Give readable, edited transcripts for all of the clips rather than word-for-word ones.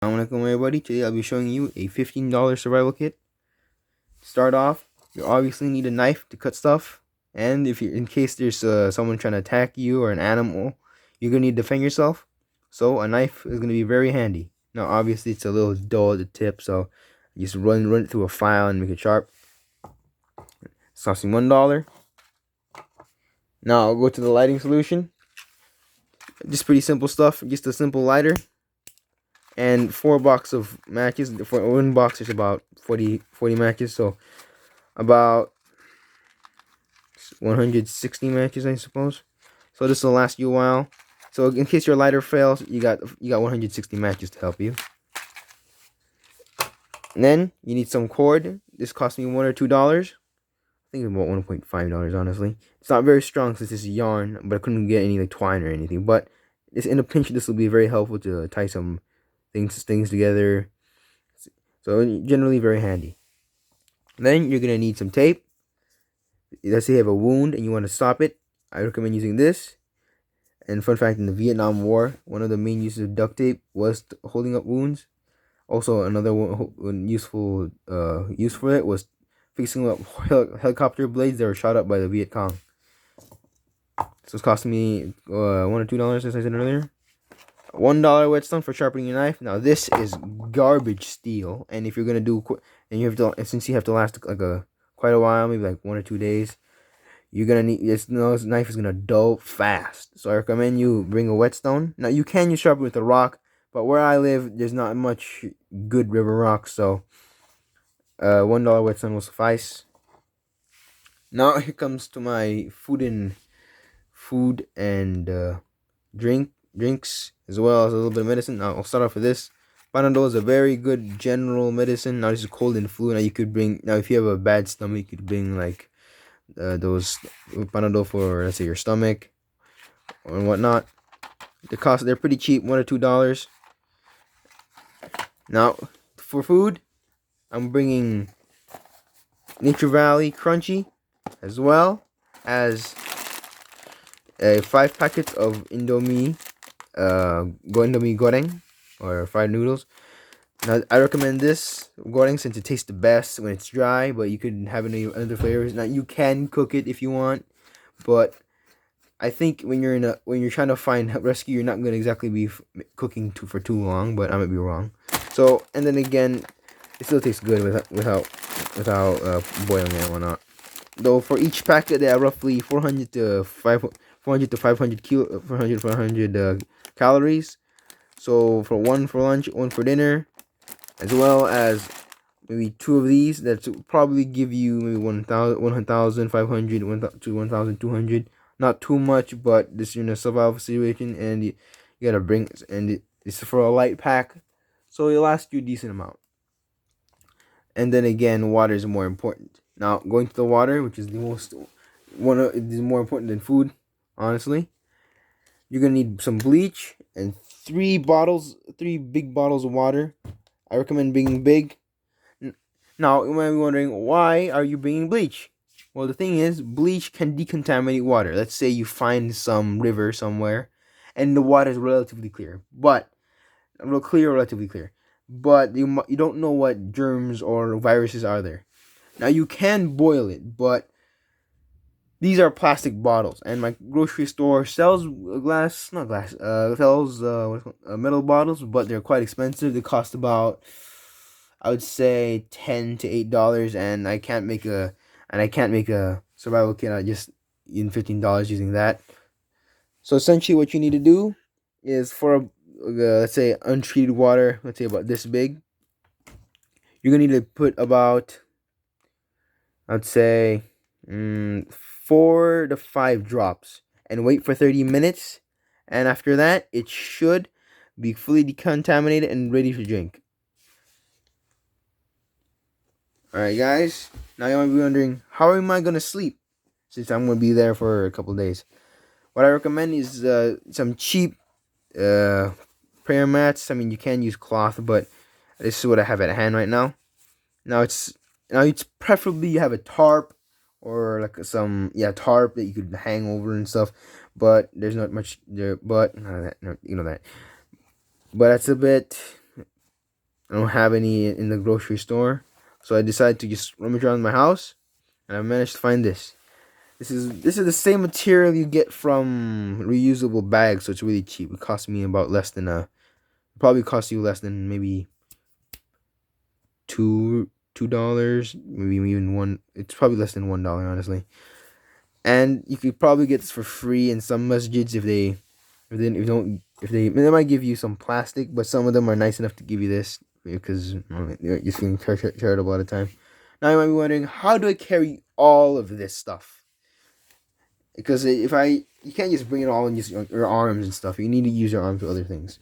Assalamualaikum everybody. Today I'll be showing you a $15 survival kit. To start off, you obviously need a knife to cut stuff, and if you in case there's someone trying to attack you or an animal, you're gonna need to defend yourself. So a knife is gonna be very handy. Now obviously it's a little dull at the tip, so you just run it through a file and make it sharp. It's costing $1. Now I'll go to the lighting solution. Just pretty simple stuff. Just a simple lighter and 4 boxes of matches. For one box is about 40 matches, so about 160 matches, I suppose. So this will last you a while. So in case your lighter fails, you got 160 matches to help you. And then you need some cord. This cost me $1 or $2. I think it's about $1.5 honestly. It's not very strong since it's yarn, but I couldn't get any like twine or anything. But this in a pinch, this will be very helpful to tie some things together. So generally very handy. Then you're gonna need some tape. Let's say you have a wound and you want to stop it. I recommend using this. And fun fact, in the Vietnam War, one of the main uses of duct tape was holding up wounds. Also, another useful use for it was fixing up helicopter blades that were shot up by the Viet Cong. So it's costing me $1 or $2, as I said earlier. $1 whetstone for sharpening your knife. Now this is garbage steel, and if you're gonna do and you have to, since you have to last like quite a while, maybe like 1 or 2 days, you're gonna need this knife is gonna dull fast. So I recommend you bring a whetstone. Now you can use sharpen with a rock, but where I live there's not much good river rock, so $1 whetstone will suffice. Now here comes to my food and drinks, as well as a little bit of medicine. Now I'll start off with this. Panadol is a very good general medicine. Now this is cold and flu. Now you could bring, now if you have a bad stomach, you could bring like those Panadol for, let's say, your stomach or whatnot. They're pretty cheap, $1 or $2. Now for food, I'm bringing Nature Valley Crunchy, as well as 5 packets of Indomie goreng, or fried noodles. Now I recommend this goreng since it tastes the best when it's dry, but you could have any other flavors. Now you can cook it if you want, but I think when you're trying to find rescue, you're not gonna exactly be cooking for too long. But I might be wrong. So, and then again, it still tastes good without boiling it and whatnot. Though for each packet, they are roughly 400 to 500 calories. So for one for lunch, one for dinner, as well as maybe 2 of these, that's probably give you maybe 1,500 to 1,200. Not too much, but this is in a survival situation, and you gotta bring, and it's for a light pack, so it'll last you a decent amount. And then again, water is more important. Now going to the water, which is it is more important than food, honestly. You're gonna need some bleach and 3 big bottles of water. I recommend being big. Now you might be wondering, why are you bringing bleach? Well, the thing is, bleach can decontaminate water. Let's say you find some river somewhere, and the water is relatively clear, but relatively clear, but you don't know what germs or viruses are there. Now you can boil it, but these are plastic bottles, and my grocery store sells metal bottles, but they're quite expensive. They cost about, I would say, $10 to $8, and I can't make a survival kit out just in $15 using that. So essentially, what you need to do is for let's say untreated water, let's say about this big, you're gonna need to put about, I'd say, 4 to 5 drops and wait for 30 minutes, and after that it should be fully decontaminated and ready to drink. Alright guys, now you might be wondering, how am I gonna sleep since I'm gonna be there for a couple days? What I recommend is some cheap prayer mats. I mean, you can use cloth, but this is what I have at hand right now. Now it's preferably you have a tarp, or like some tarp that you could hang over and stuff, but there's not much there. But that, but that's a bit I don't have any in the grocery store, so I decided to just rummage around my house, and I managed to find this. This is the same material you get from reusable bags, so it's really cheap. It cost me about less than probably cost you less than maybe $2, maybe even one. It's probably less than $1, honestly. And you could probably get this for free in some masjids if they might give you some plastic, but some of them are nice enough to give you this because they're just being charitable at a time. Now you might be wondering, how do I carry all of this stuff? Because you can't just bring it all in just your arms and stuff. You need to use your arms for other things.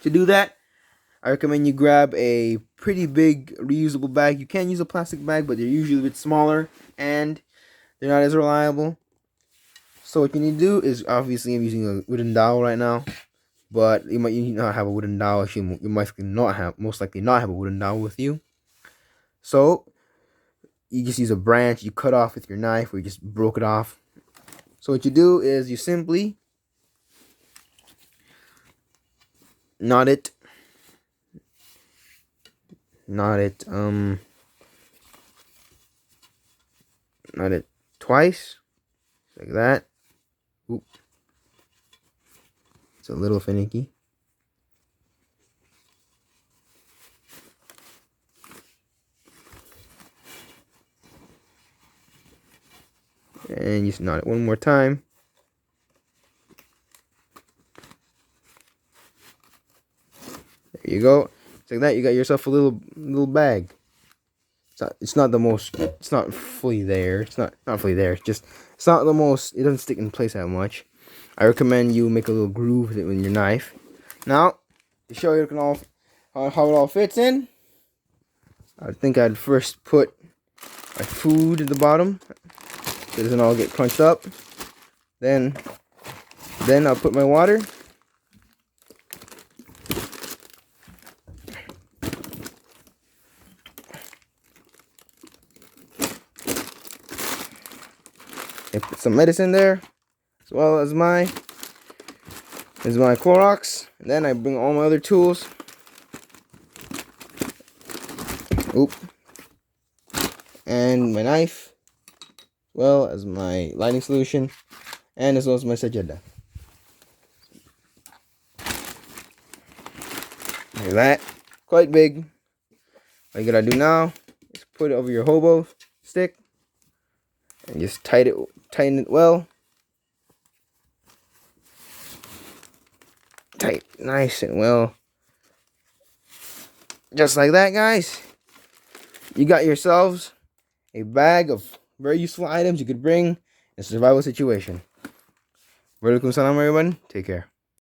To do that, I recommend you grab a pretty big reusable bag. You can use a plastic bag, but they're usually a bit smaller and they're not as reliable. So what you need to do is, obviously I'm using a wooden dowel right now, but you might not have a wooden dowel. Actually, you most likely not have a wooden dowel with you. So you just use a branch you cut off with your knife, or you just broke it off. So what you do is you simply knot it twice, like that. Oop. It's a little finicky. And just knot it one more time. There you go. It's like that. You got yourself a little bag. It's not fully there. It's not fully there. It's not the most. It doesn't stick in place that much. I recommend you make a little groove with it with your knife. Now, to show you how it all fits in, I think I'd first put my food at the bottom so it doesn't all get crunched up. Then I'll put my water. I put some medicine there, as well as my Clorox. And then I bring all my other tools. Oop. And my knife, as well as my lighting solution, and as well as my sajada. Like that. Quite big. All you gotta do now is put it over your hobo stick and just tighten it well. Tight, nice and well. Just like that, guys. You got yourselves a bag of very useful items you could bring in a survival situation. Walaikum salam, everyone. Take care.